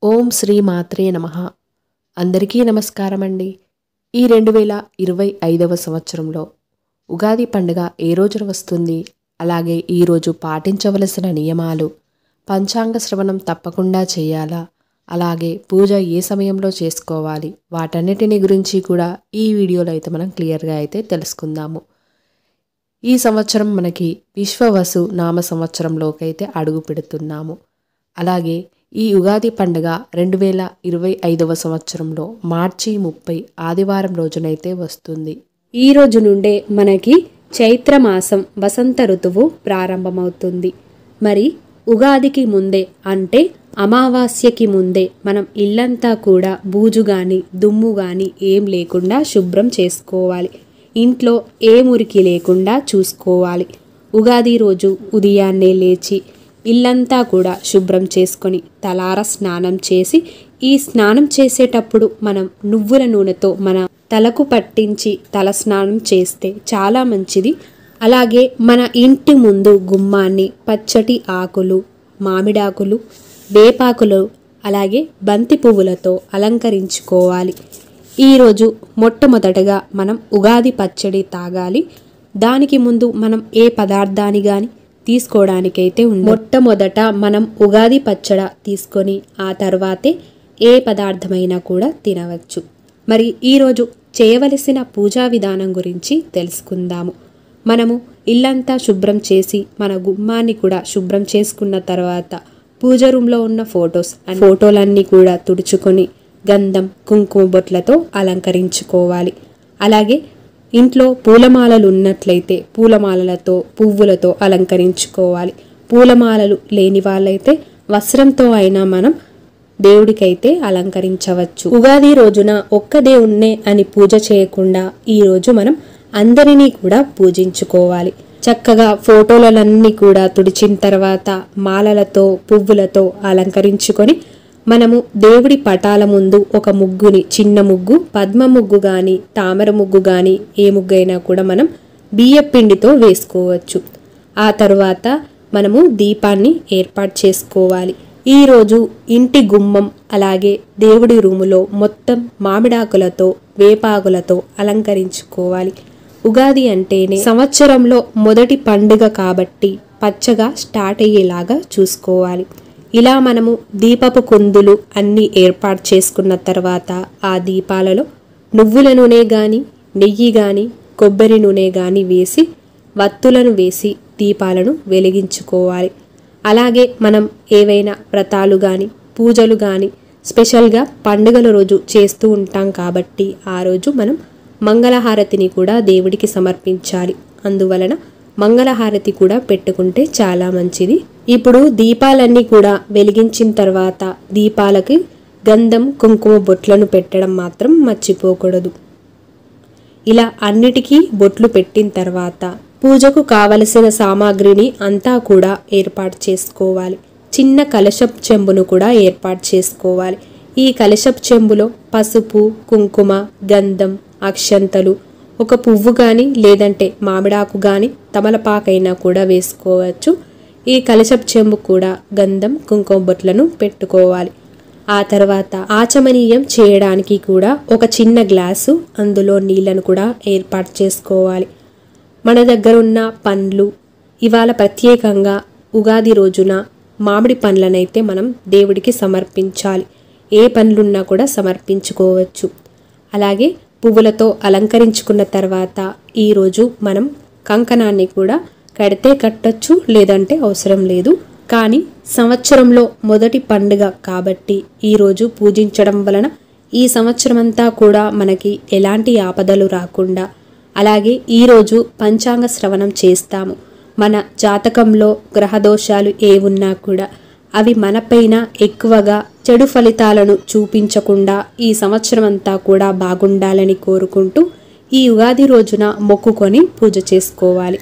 ఓం శ్రీ మాత్రే నమః. అందరికీ నమస్కారం అండి. ఈ 2025వ సంవత్సరంలో ఉగాది పండుగ ఏ రోజున వస్తుంది, అలాగే ఈరోజు పాటించవలసిన నియమాలు, పంచాంగ శ్రవణం తప్పకుండా చేయాలా, అలాగే పూజ ఏ సమయంలో చేసుకోవాలి, వాటన్నిటిని గురించి కూడా ఈ వీడియోలో అయితే మనం క్లియర్గా అయితే తెలుసుకుందాము. ఈ సంవత్సరం మనకి విశ్వవసు నామ సంవత్సరంలోకి అయితే అడుగు పెడుతున్నాము. అలాగే ఈ ఉగాది పండుగ 2025వ సంవత్సరంలో మార్చి 30 ఆదివారం రోజునైతే వస్తుంది. ఈ రోజు నుండే మనకి చైత్రమాసం వసంత ఋతువు ప్రారంభమవుతుంది. మరి ఉగాదికి ముందే అంటే అమావాస్యకి ముందే మనం ఇల్లంతా కూడా బూజు గాని దుమ్ము గాని ఏం లేకుండా శుభ్రం చేసుకోవాలి. ఇంట్లో ఏ మురికి లేకుండా చూసుకోవాలి. ఉగాది రోజు ఉదయాన్నే లేచి ఇల్లంతా కూడా శుభ్రం చేసుకొని తలార స్నానం చేసి, ఈ స్నానం చేసేటప్పుడు మనం నువ్వుల నూనెతో మన తలకు పట్టించి తల స్నానం చేస్తే చాలా మంచిది. అలాగే మన ఇంటి ముందు గుమ్మాన్ని పచ్చటి ఆకులు, మామిడాకులు, వేపాకులు, అలాగే బంతి పువ్వులతో అలంకరించుకోవాలి. ఈరోజు మొట్టమొదటగా మనం ఉగాది పచ్చడి తాగాలి. దానికి ముందు మనం ఏ పదార్థాన్ని కానీ తీసుకోవడానికైతే మొట్టమొదట మనం ఉగాది పచ్చడి తీసుకొని ఆ తర్వాతే ఏ పదార్థమైనా కూడా తినవచ్చు. మరి ఈరోజు చేయవలసిన పూజా విధానం గురించి తెలుసుకుందాము. మనము ఇల్లంతా శుభ్రం చేసి మన గుమ్మాన్ని కూడా శుభ్రం చేసుకున్న తర్వాత పూజ రూమ్లో ఉన్న ఫోటోలన్నీ కూడా తుడుచుకొని గంధం కుంకుమ బొట్లతో అలంకరించుకోవాలి. అలాగే ఇంట్లో పూలమాలలు ఉన్నట్లయితే పూలమాలలతో పువ్వులతో అలంకరించుకోవాలి. పూలమాలలు లేని వాళ్ళైతే వస్త్రంతో అయినా మనం దేవుడికైతే అలంకరించవచ్చు. ఉగాది రోజున ఒక్క దేవుణ్ణే అని పూజ చేయకుండా ఈరోజు మనం అందరినీ కూడా పూజించుకోవాలి. చక్కగా ఫోటోలన్నీ కూడా తుడిచిన తర్వాత మాలలతో పువ్వులతో అలంకరించుకొని మనము దేవుడి పటాల ముందు ఒక ముగ్గుని, చిన్న ముగ్గు, పద్మ ముగ్గు కానీ తామర ముగ్గు కానీ ఏ ముగ్గు అయినా కూడా మనం బియ్యపిండితో వేసుకోవచ్చు. ఆ తర్వాత మనము దీపాన్ని ఏర్పాటు చేసుకోవాలి. ఈరోజు ఇంటి గుమ్మం అలాగే దేవుడి రూములో మొత్తం మామిడాకులతో వేపాకులతో అలంకరించుకోవాలి. ఉగాది అంటేనే సంవత్సరంలో మొదటి పండుగ కాబట్టి పచ్చగా స్టార్ట్ అయ్యేలాగా చూసుకోవాలి. ఇలా మనము దీపపు కుందులు అన్నీ ఏర్పాటు చేసుకున్న తర్వాత ఆ దీపాలలో నువ్వుల నూనె కానీ నెయ్యి కానీ కొబ్బరి నూనె కానీ వేసి వత్తులను వేసి దీపాలను వెలిగించుకోవాలి. అలాగే మనం ఏవైనా వ్రతాలు కానీ పూజలు కానీ స్పెషల్గా పండుగల రోజు చేస్తూ ఉంటాం కాబట్టి ఆ రోజు మనం మంగళహారతిని కూడా దేవుడికి సమర్పించాలి. అందువలన మంగళహారతి కూడా పెట్టుకుంటే చాలా మంచిది. ఇప్పుడు దీపాలన్నీ కూడా వెలిగించిన తర్వాత దీపాలకి గంధం కుంకుమ బొట్లను పెట్టడం మాత్రం మర్చిపోకూడదు. ఇలా అన్నిటికీ బొట్లు పెట్టిన తర్వాత పూజకు కావలసిన సామాగ్రిని అంతా కూడా ఏర్పాటు చేసుకోవాలి. చిన్న కలశపు చెంబును కూడా ఏర్పాటు చేసుకోవాలి. ఈ కలశపు చెంబులో పసుపు, కుంకుమ, గంధం, అక్షంతలు, ఒక పువ్వు కానీ లేదంటే మామిడాకు కానీ తమలపాకైనా కూడా వేసుకోవచ్చు. ఈ కలశపు చెంబు కూడా గంధం కుంకుమ బొట్లను పెట్టుకోవాలి. ఆ తర్వాత ఆచమనీయం చేయడానికి కూడా ఒక చిన్న గ్లాసు, అందులో నీళ్లను కూడా ఏర్పాటు చేసుకోవాలి. మన దగ్గర ఉన్న పండ్లు, ఇవాళ ప్రత్యేకంగా ఉగాది రోజున మామిడి పండ్లనైతే మనం దేవుడికి సమర్పించాలి. ఏ పండ్లున్నా కూడా సమర్పించుకోవచ్చు. అలాగే పువ్వులతో అలంకరించుకున్న తర్వాత ఈరోజు మనం కంకణాన్ని కూడా కడితే కట్టొచ్చు, లేదంటే అవసరం లేదు. కానీ సంవత్సరంలో మొదటి పండుగ కాబట్టి ఈరోజు పూజించడం వలన ఈ సంవత్సరం అంతా కూడా మనకి ఎలాంటి ఆపదలు రాకుండా, అలాగే ఈరోజు పంచాంగ శ్రవణం చేస్తాము. మన జాతకంలో గ్రహదోషాలు ఏ ఉన్నా కూడా అవి మనపైన ఎక్కువగా చెడు ఫలితాలను చూపించకుండా ఈ సంవత్సరం అంతా కూడా బాగుండాలని కోరుకుంటూ ఈ ఉగాది రోజున మొక్కుకొని పూజ చేసుకోవాలి.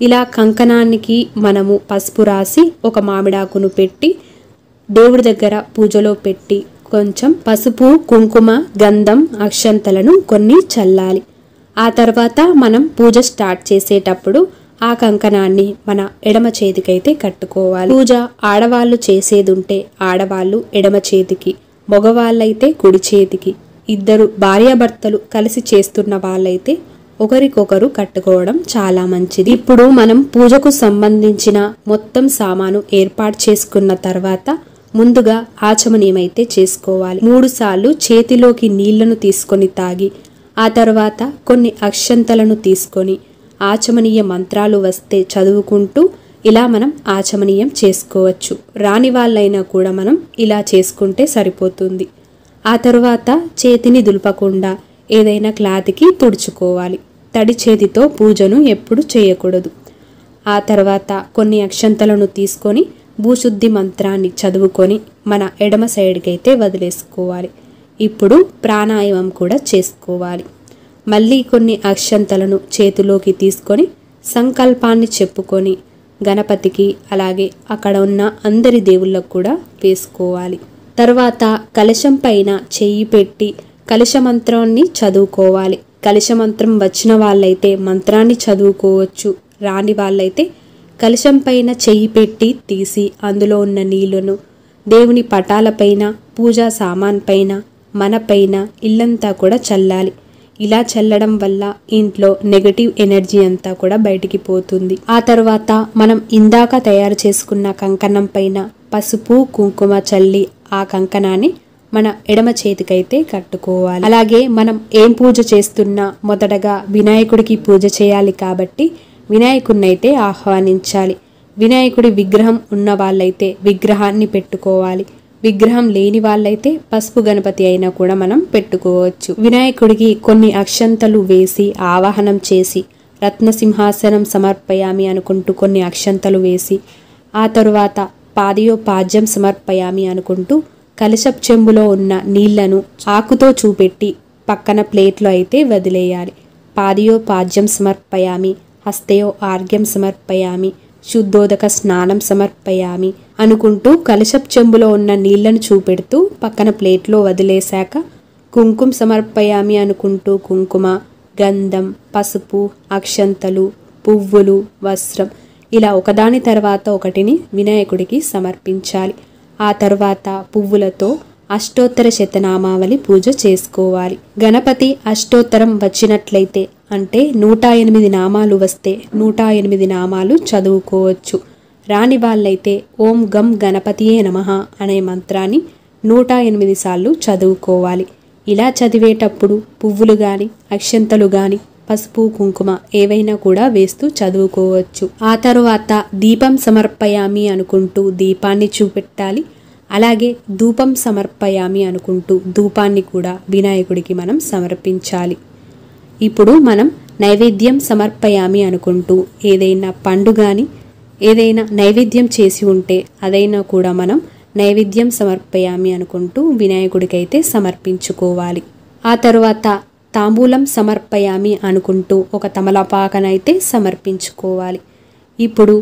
ఇలా కంకణానికి మనము పసుపు రాసి ఒక మామిడాకును పెట్టి దేవుడి దగ్గర పూజలో పెట్టి కొంచెం పసుపు, కుంకుమ, గంధం, అక్షంతలను కొన్ని చల్లాలి. ఆ తర్వాత మనం పూజ స్టార్ట్ చేసేటప్పుడు ఆ కంకణాన్ని మన ఎడమ చేతికైతే కట్టుకోవాలి. పూజ ఆడవాళ్ళు చేసేదుంటే ఆడవాళ్ళు ఎడమ చేతికి, మగవాళ్ళైతే కుడి చేతికి, ఇద్దరు భార్యాభర్తలు కలిసి చేస్తున్న వాళ్ళైతే ఒకరికొకరు కట్టుకోవడం చాలా మంచిది. ఇప్పుడు మనం పూజకు సంబంధించిన మొత్తం సామాను ఏర్పాటు చేసుకున్న తర్వాత ముందుగా ఆచమనీయం అయితే చేసుకోవాలి. 3 సార్లు చేతిలోకి నీళ్లను తీసుకొని తాగి ఆ తర్వాత కొన్ని అక్షంతలను తీసుకొని ఆచమనీయ మంత్రాలు వస్తే చదువుకుంటూ ఇలా మనం ఆచమనీయం చేసుకోవచ్చు. రాని వాళ్ళైనా కూడా మనం ఇలా చేసుకుంటే సరిపోతుంది. ఆ తర్వాత చేతిని దులపకుండా ఏదైనా క్లాత్కి తుడుచుకోవాలి. తడి చేతితో పూజను ఎప్పుడు చేయకూడదు. ఆ తర్వాత కొన్ని అక్షంతలను తీసుకొని భూశుద్ధి మంత్రాన్ని చదువుకొని మన ఎడమ సైడ్కి అయితే వదిలేసుకోవాలి. ఇప్పుడు ప్రాణాయామం కూడా చేసుకోవాలి. మళ్ళీ కొన్ని అక్షంతలను చేతిలోకి తీసుకొని సంకల్పాన్ని చెప్పుకొని గణపతికి అలాగే అక్కడ ఉన్న అందరి దేవుళ్ళకు కూడా వేసుకోవాలి. తర్వాత కలశం పైన చెయ్యి పెట్టి కలశ మంత్రాన్ని చదువుకోవాలి. కలశ మంత్రం వచ్చిన వాళ్ళైతే మంత్రాన్ని చదువుకోవచ్చు. రాని వాళ్ళైతే కలశం పైన చెయ్యి పెట్టి తీసి అందులో ఉన్న నీళ్లను దేవుని పటాలపైన, పూజా సామాన్ పైన, మన పైన, ఇల్లంతా కూడా చల్లాలి. ఇలా చల్లడం వల్ల ఇంట్లో నెగటివ్ ఎనర్జీ అంతా కూడా బయటికి పోతుంది. ఆ తర్వాత మనం ఇందాక తయారు చేసుకున్న కంకణం పైన పసుపు కుంకుమ చల్లి ఆ కంకణాన్ని మన ఎడమ చేతికైతే కట్టుకోవాలి. అలాగే మనం ఏం పూజ చేస్తున్నా మొదటగా వినాయకుడికి పూజ చేయాలి కాబట్టి వినాయకుడిని అయితే ఆహ్వానించాలి. వినాయకుడి విగ్రహం ఉన్న వాళ్ళైతే విగ్రహాన్ని పెట్టుకోవాలి. విగ్రహం లేని వాళ్ళైతే పసుపు గణపతి అయినా కూడా మనం పెట్టుకోవచ్చు. వినాయకుడికి కొన్ని అక్షంతలు వేసి ఆవాహనం చేసి రత్నసింహాసనం సమర్పయామి అనుకుంటూ కొన్ని అక్షంతలు వేసి ఆ తరువాత పాదయోపాద్యం సమర్పయామి అనుకుంటూ కలశపు చెంబులో ఉన్న నీళ్లను ఆకుతో చూపెట్టి పక్కన ప్లేట్లో అయితే వదిలేయాలి. పాదయోపాద్యం సమర్పయామి, హస్తయో ఆర్ఘ్యం సమర్పయామి, శుద్ధోదక స్నానం సమర్పయామి అనుకుంటూ కలశపు చెంబులో ఉన్న నీళ్లను చూపెడుతూ పక్కన ప్లేట్లో వదిలేశాక కుంకుమ సమర్పయామి అనుకుంటూ కుంకుమ, గంధం, పసుపు, అక్షంతలు, పువ్వులు, వస్త్రం ఇలా ఒకదాని తర్వాత ఒకటిని వినాయకుడికి సమర్పించాలి. ఆ తర్వాత పువ్వులతో అష్టోత్తర శతనామావళి పూజ చేసుకోవాలి. గణపతి అష్టోత్తరం వచ్చినట్లయితే అంటే 108 నామాలు వస్తే 108 నామాలు చదువుకోవచ్చు. రాని వాళ్ళైతే ఓం గం గణపతియే నమః అనే మంత్రాన్ని 108 సార్లు చదువుకోవాలి. ఇలా చదివేటప్పుడు పువ్వులు గాని అక్షంతలు గాని పసుపు కుంకుమ ఏవైనా కూడా వేస్తూ చదువుకోవచ్చు. ఆ తరువాత దీపం సమర్పయామి అనుకుంటూ దీపాన్ని చూపెట్టాలి. అలాగే ధూపం సమర్పయామి అనుకుంటూ ధూపాన్ని కూడా వినాయకుడికి మనం సమర్పించాలి. ఇప్పుడు మనం నైవేద్యం సమర్పయామి అనుకుంటూ ఏదైనా పండు గాని ఏదైనా నైవేద్యం చేసి ఉంటే అదైనా కూడా మనం నైవేద్యం సమర్పయామి అనుకుంటూ వినాయకుడికైతే సమర్పించుకోవాలి. ఆ తరువాత తాంబూలం సమర్పయామి అనుకుంటూ ఒక తమలపాకనైతే సమర్పించుకోవాలి. ఇప్పుడు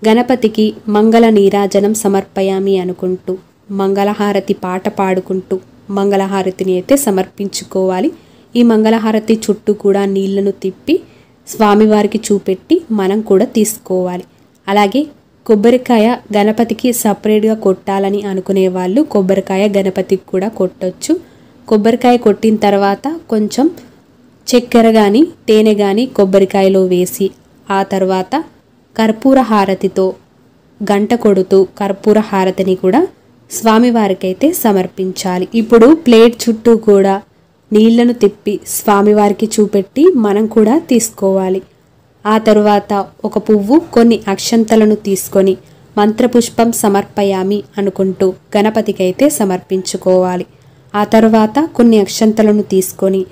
గణపతికి మంగళ నీరాజనం సమర్పయామి అనుకుంటూ మంగళహారతి పాట పాడుకుంటూ మంగళహారతిని అయితే సమర్పించుకోవాలి. ఈ మంగళహారతి చుట్టూ కూడా నీళ్లను తిప్పి స్వామివారికి చూపెట్టి మనం కూడా తీసుకోవాలి. అలాగే కొబ్బరికాయ గణపతికి సపరేట్గా కొట్టాలని అనుకునే వాళ్ళు కొబ్బరికాయ గణపతికి కూడా కొట్టొచ్చు. కొబ్బరికాయ కొట్టిన తర్వాత కొంచెం చక్కెర కానీ తేనె కానీ కొబ్బరికాయలో వేసి ఆ తర్వాత కర్పూర హారతితో గంట కొడుతూ కర్పూర హారతిని కూడా స్వామివారికైతే సమర్పించాలి. ఇప్పుడు ప్లేట్ చుట్టూ కూడా నీళ్లను తిప్పి స్వామివారికి చూపెట్టి మనం కూడా తీసుకోవాలి. ఆ తరువాత ఒక పువ్వు కొన్ని అక్షంతలను తీసుకొని మంత్రపుష్పం సమర్పయామి అనుకుంటూ గణపతికైతే సమర్పించుకోవాలి. ఆ తర్వాత కొన్ని అక్షంతలను తీసుకొని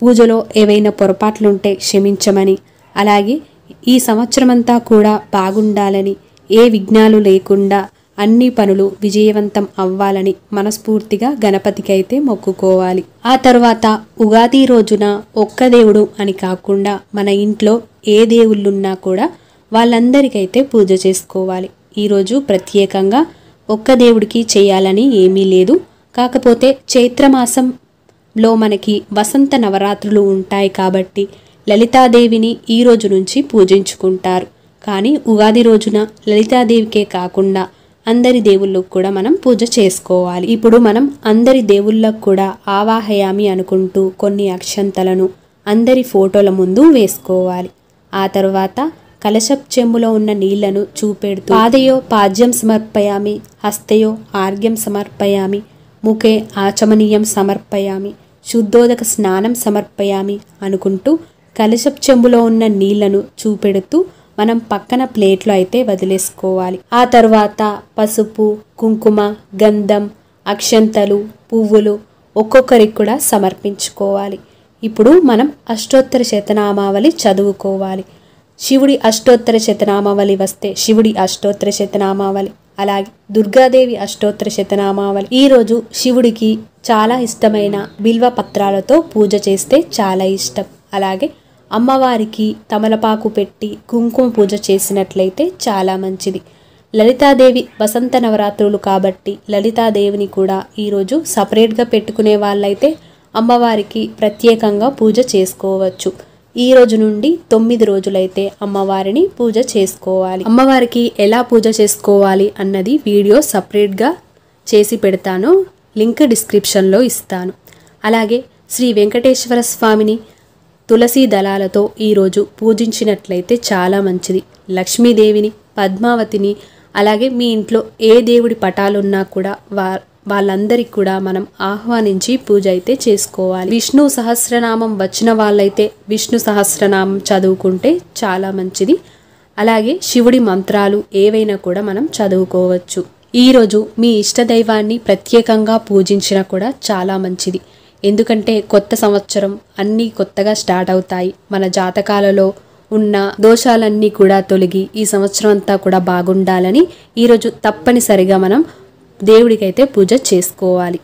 పూజలో ఏవైనా పొరపాట్లుంటే క్షమించమని అలాగే ఈ సంవత్సరమంతా కూడా బాగుండాలని ఏ విఘ్నాలు లేకుండా అన్ని పనులు విజయవంతం అవ్వాలని మనస్ఫూర్తిగా గణపతికి అయితే మొక్కుకోవాలి. ఆ తర్వాత ఉగాది రోజున ఒక్క దేవుడు అని కాకుండా మన ఇంట్లో ఏ దేవుళ్ళున్నా కూడా వాళ్ళందరికైతే పూజ చేసుకోవాలి. ఈరోజు ప్రత్యేకంగా ఒక్క దేవుడికి చేయాలని ఏమీ లేదు. కాకపోతే చైత్రమాసంలో మనకి వసంత నవరాత్రులు ఉంటాయి కాబట్టి లలితాదేవిని ఈ రోజు నుంచి పూజించుకుంటారు. కానీ ఉగాది రోజున లలితాదేవికే కాకుండా అందరి దేవుళ్ళకు కూడా మనం పూజ చేసుకోవాలి. ఇప్పుడు మనం అందరి దేవుళ్ళకు కూడా ఆవాహయామి అనుకుంటూ కొన్ని అక్షంతలను అందరి ఫోటోల ముందు వేసుకోవాలి. ఆ తర్వాత కలశప్ చెంబులో ఉన్న నీళ్లను చూపెడుతూ పాదయో పాద్యం సమర్పయామి, హస్తయో ఆర్ఘ్యం సమర్పయామి, ముఖే ఆచమనీయం సమర్పయామి, శుద్ధోదక స్నానం సమర్పయామి అనుకుంటూ కలశప్ చెంబులో ఉన్న నీళ్లను చూపెడుతూ మనం పక్కన ప్లేట్లో అయితే వదిలేసుకోవాలి. ఆ తర్వాత పసుపు, కుంకుమ, గంధం, అక్షంతలు, పువ్వులు ఒక్కొక్కరికి కూడా సమర్పించుకోవాలి. ఇప్పుడు మనం అష్టోత్తర శతనామావళి చదువుకోవాలి. శివుడి అష్టోత్తర శతనామావళి వస్తే శివుడి అష్టోత్తర శతనామావళి, అలాగే దుర్గాదేవి అష్టోత్తర శతనామావళి. ఈరోజు శివుడికి చాలా ఇష్టమైన బిల్వ పత్రాలతో పూజ చేస్తే చాలా ఇష్టం. అలాగే అమ్మవారికి తమలపాకు పెట్టి కుంకుమ పూజ చేసినట్లయితే చాలా మంచిది. లలితాదేవి వసంత నవరాత్రులు కాబట్టి లలితాదేవిని కూడా ఈరోజు సపరేట్గా పెట్టుకునే వాళ్ళైతే అమ్మవారికి ప్రత్యేకంగా పూజ చేసుకోవచ్చు. ఈ రోజు నుండి 9 రోజులైతే అమ్మవారిని పూజ చేసుకోవాలి. అమ్మవారికి ఎలా పూజ చేసుకోవాలి అన్నది వీడియో సపరేట్గా చేసి పెడతాను, లింక్ డిస్క్రిప్షన్లో ఇస్తాను. అలాగే శ్రీ వెంకటేశ్వర స్వామిని తులసి దళాలతో ఈరోజు పూజించినట్లయితే చాలా మంచిది. లక్ష్మీదేవిని, పద్మావతిని, అలాగే మీ ఇంట్లో ఏ దేవుడి పటాలున్నా కూడా వాళ్ళందరికీ కూడా మనం ఆహ్వానించి పూజ అయితే చేసుకోవాలి. విష్ణు సహస్రనామం వచ్చిన వాళ్ళైతే విష్ణు సహస్రనామం చదువుకుంటే చాలా మంచిది. అలాగే శివుడి మంత్రాలు ఏవైనా కూడా మనం చదువుకోవచ్చు. ఈరోజు మీ ఇష్టదైవాన్ని ప్రత్యేకంగా పూజించినా కూడా చాలా మంచిది. ఎందుకంటే కొత్త సంవత్సరం అన్నీ కొత్తగా స్టార్ట్ అవుతాయి. మన జాతకాలలో ఉన్న దోషాలన్నీ కూడా తొలగి ఈ సంవత్సరం అంతా కూడా బాగుండాలని ఈరోజు తప్పనిసరిగా మనం దేవుడికైతే పూజ చేసుకోవాలి.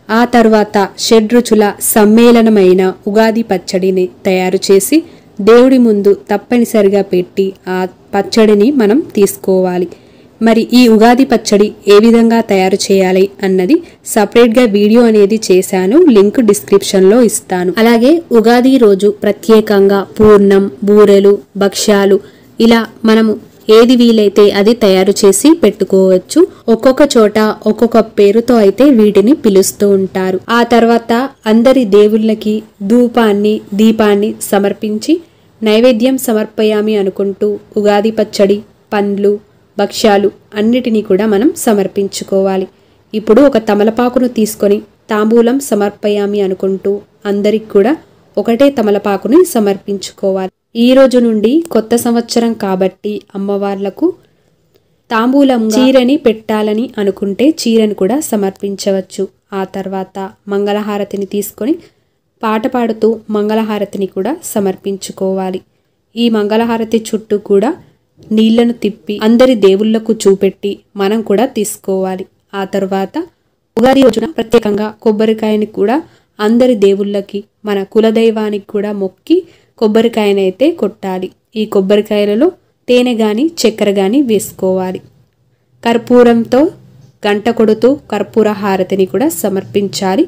ఆ తర్వాత షడ్రుచుల సమ్మేళనమైన ఉగాది పచ్చడిని తయారు చేసి దేవుడి ముందు తప్పనిసరిగా పెట్టి ఆ పచ్చడిని మనం తీసుకోవాలి. మరి ఈ ఉగాది పచ్చడి ఏ విధంగా తయారు చేయాలి అన్నది సపరేట్గా వీడియో అనేది చేశాను, లింక్ డిస్క్రిప్షన్లో ఇస్తాను. అలాగే ఉగాది రోజు ప్రత్యేకంగా పూర్ణం, బూరెలు, భక్ష్యాలు ఇలా మనము ఏది వీలైతే అది తయారు చేసి పెట్టుకోవచ్చు. ఒక్కొక్క చోట ఒక్కొక్క పేరుతో అయితే వీటిని పిలుస్తూ ఉంటారు. ఆ తర్వాత అందరి దేవుళ్ళకి ధూపాన్ని, దీపాన్ని సమర్పించి నైవేద్యం సమర్పయామి అనుకుంటూ ఉగాది పచ్చడి, పండ్లు, భక్ష్యాలు అన్నిటినీ కూడా మనం సమర్పించుకోవాలి. ఇప్పుడు ఒక తమలపాకును తీసుకొని తాంబూలం సమర్పయామి అనుకుంటూ అందరికి కూడా ఒకటే తమలపాకుని సమర్పించుకోవాలి. ఈ రోజు నుండి కొత్త సంవత్సరం కాబట్టి అమ్మవార్లకు తాంబూలం చీరని పెట్టాలని అనుకుంటే చీరని కూడా సమర్పించవచ్చు. ఆ తర్వాత మంగళహారతిని తీసుకొని పాట పాడుతూ మంగళహారతిని కూడా సమర్పించుకోవాలి. ఈ మంగళహారతి చుట్టూ కూడా నీళ్లను తిప్పి అందరి దేవుళ్లకు చూపెట్టి మనం కూడా తీసుకోవాలి. ఆ తర్వాత ఉగాది రోజున ప్రత్యేకంగా కొబ్బరికాయని కూడా అందరి దేవుళ్ళకి, మన కులదైవానికి కూడా మొక్కి కొబ్బరికాయనైతే కొట్టాలి. ఈ కొబ్బరికాయలలో తేనె గాని చక్కెర గాని వేసుకోవాలి. కర్పూరంతో గంట కొడుతూ కర్పూర హారతిని కూడా సమర్పించాలి.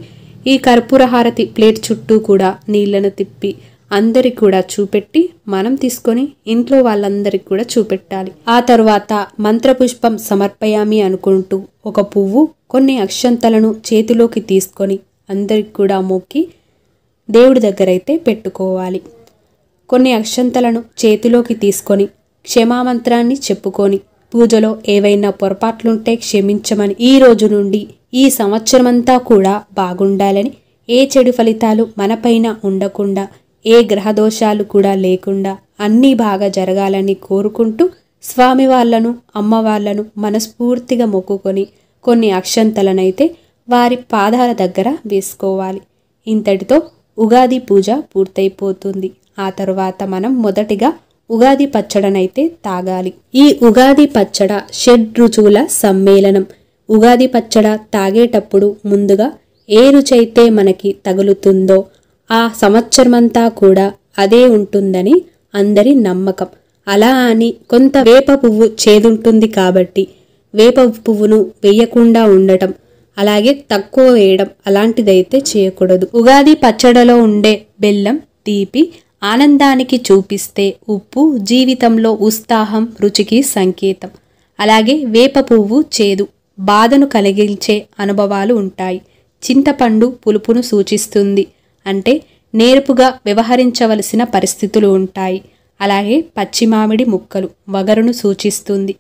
ఈ కర్పూర హారతి ప్లేట్ చుట్టూ కూడా నీళ్లను తిప్పి అందరికి కూడా చూపెట్టి మనం తీసుకొని ఇంట్లో వాళ్ళందరికి కూడా చూపెట్టాలి. ఆ తర్వాత మంత్రపుష్పం సమర్పయామి అనుకుంటూ ఒక పువ్వు, కొన్ని అక్షంతలను చేతిలోకి తీసుకొని అందరికి కూడా మొక్కి దేవుడి దగ్గర అయితే పెట్టుకోవాలి. కొన్ని అక్షంతలను చేతిలోకి తీసుకొని క్షమామంత్రాన్ని చెప్పుకొని పూజలో ఏవైనా పొరపాట్లుంటే క్షమించమని, ఈ రోజు నుండి ఈ సంవత్సరమంతా కూడా బాగుండాలని, ఏ చెడు ఫలితాలు మనపైన ఉండకుండా, ఏ గ్రహదోషాలు కూడా లేకుండా అన్నీ బాగా జరగాలని కోరుకుంటూ స్వామి వాళ్ళను, అమ్మవార్లను మనస్ఫూర్తిగా మొక్కుకొని కొన్ని అక్షంతలనైతే వారి పాదాల దగ్గర వేసుకోవాలి. ఇంతటితో ఉగాది పూజ పూర్తయిపోతుంది. ఆ తర్వాత మనం మొదటిగా ఉగాది పచ్చడనైతే తాగాలి. ఈ ఉగాది పచ్చడ షడ్రుచుల సమ్మేళనం. ఉగాది పచ్చడ తాగేటప్పుడు ముందుగా ఏ రుచైతే మనకి తగులుతుందో ఆ సంవత్సరమంతా కూడా అదే ఉంటుందని అందరి నమ్మకం. అలా అని కొంత వేప పువ్వు చేదుంటుంది కాబట్టి వేప పువ్వును వేయకుండా ఉండటం, అలాగే తక్కువ వేయడం అలాంటిదైతే చేయకూడదు. ఉగాది పచ్చడలో ఉండే బెల్లం తీపి, ఆనందానికి చూపిస్తే ఉప్పు జీవితంలో ఉత్సాహం రుచికి సంకేతం. అలాగే వేప పువ్వు చేదు బాధను కలిగించే అనుభవాలు ఉంటాయి. చింతపండు పులుపును సూచిస్తుంది, అంటే నేర్పుగా వ్యవహరించవలసిన పరిస్థితులు ఉంటాయి. అలాగే పచ్చి మామిడి ముక్కలు వగరును సూచిస్తుంది,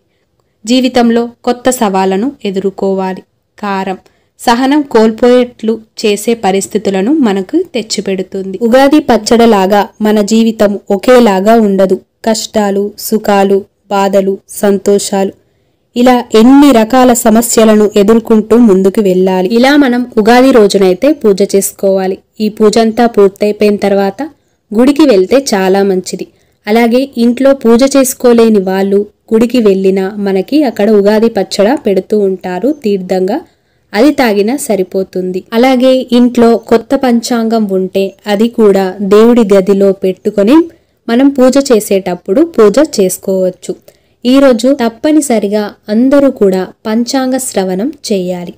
జీవితంలో కొత్త సవాళ్లను ఎదుర్కోవాలి. కారం సహనం కోల్పోయేట్లు చేసే పరిస్థితులను మనకు తెచ్చిపెడుతుంది. ఉగాది పచ్చడిలాగా మన జీవితం ఒకేలాగా ఉండదు. కష్టాలు, సుఖాలు, బాధలు, సంతోషాలు, ఇలా ఎన్ని రకాల సమస్యలను ఎదుర్కొంటూ ముందుకు వెళ్ళాలి. ఇలా మనం ఉగాది రోజునైతే పూజ చేసుకోవాలి. ఈ పూజ అంతా పూర్తయిపోయిన తర్వాత గుడికి వెళ్తే చాలా మంచిది. అలాగే ఇంట్లో పూజ చేసుకోలేని వాళ్ళు గుడికి వెళ్ళినా మనకి అక్కడ ఉగాది పచ్చడి పెడుతూ ఉంటారు తీర్థంగా, అది తాగినా సరిపోతుంది. అలాగే ఇంట్లో కొత్త పంచాంగం ఉంటే అది కూడా దేవుడి గదిలో పెట్టుకొని మనం పూజ చేసేటప్పుడు పూజ చేసుకోవచ్చు. ఈరోజు తప్పనిసరిగా అందరూ కూడా పంచాంగ శ్రవణం చేయాలి.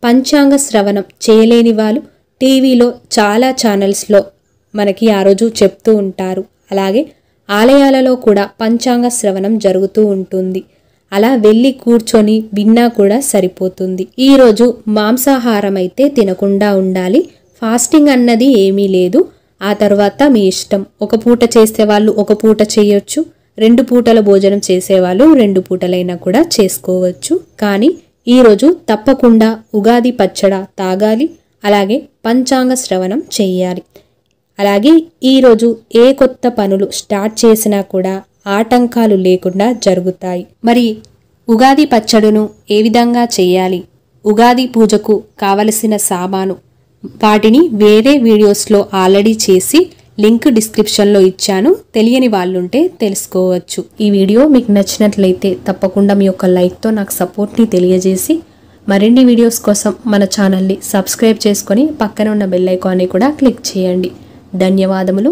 పంచాంగ శ్రవణం చేయలేని వాళ్ళు టీవీలో చాలా ఛానల్స్లో మనకి ఆ రోజు చెప్తూ ఉంటారు. అలాగే ఆలయాలలో కూడా పంచాంగ శ్రవణం జరుగుతూ ఉంటుంది. అలా వెళ్ళి కూర్చొని విన్నా కూడా సరిపోతుంది. ఈరోజు మాంసాహారం అయితే తినకుండా ఉండాలి. ఫాస్టింగ్ అన్నది ఏమీ లేదు. ఆ తర్వాత మీ ఇష్టం. ఒక పూట చేసేవాళ్ళు ఒక పూట చేయొచ్చు, 2 పూటల భోజనం చేసేవాళ్ళు 2 పూటలైనా కూడా చేసుకోవచ్చు. కానీ ఈరోజు తప్పకుండా ఉగాది పచ్చడ తాగాలి. అలాగే పంచాంగ శ్రవణం చెయ్యాలి. అలాగే ఈరోజు ఏ కొత్త పనులు స్టార్ట్ చేసినా కూడా ఆటంకాలు లేకుండా జరుగుతాయి. మరి ఉగాది పచ్చడును ఏ విధంగా చేయాలి, ఉగాది పూజకు కావలసిన సామాను, వాటిని వేరే వీడియోస్లో ఆల్రెడీ చేసి లింక్ డిస్క్రిప్షన్లో ఇచ్చాను. తెలియని వాళ్ళుంటే తెలుసుకోవచ్చు. ఈ వీడియో మీకు నచ్చినట్లయితే తప్పకుండా మీ యొక్క లైక్తో నాకు సపోర్ట్ని తెలియజేసి మరిన్ని వీడియోస్ కోసం మన ఛానల్ని సబ్స్క్రైబ్ చేసుకొని పక్కన ఉన్న బెల్ ఐకాన్ని కూడా క్లిక్ చేయండి. ధన్యవాదములు.